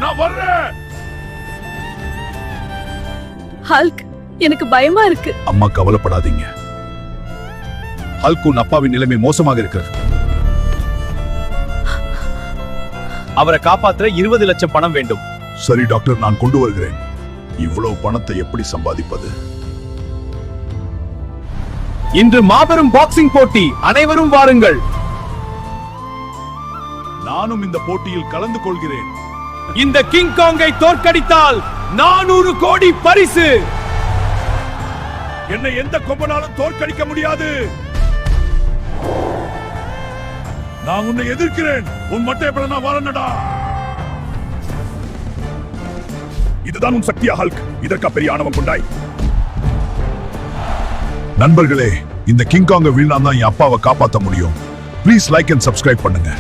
நான் வர்றேன். ஹல்க், எனக்கு பயமா இருக்கு. அம்மா கவலைப்படாதீங்க. ஹல்க் உன் அப்பாவின் நிலைமை மோசமாக இருக்கிறது. அவரை காப்பாற்ற 20 லட்சம் பணம் வேண்டும். சரி டாக்டர், நான் கொண்டு வருகிறேன். இவ்வளவு பணத்தை எப்படி சம்பாதிப்பது? இன்று மாபெரும் பாக்ஸிங் போட்டி, அனைவரும் வாருங்கள். நானும் இந்த போட்டியில் கலந்து கொள்கிறேன். இந்த கிங் காங்கை தோற்கடித்தால் 400 கோடி பரிசு. என்னை எந்த கொம்பனாலும் தோற்கடிக்க முடியாது. நான் உன்னை எதிர்க்கிறேன். உன் மட்டை எப்பட நான் வரணுடா. இதுதான் உன் சக்தியா ஹல்க்? இதற்கா பெரிய ஆணவம் கொண்டாய்? நண்பர்களே, இந்த கிங் காங்க வீழ்னா தான் என் அப்பாவை காப்பாற்ற முடியும். ப்ளீஸ் லைக் அண்ட் சப்ஸ்கிரைப் பண்ணுங்க.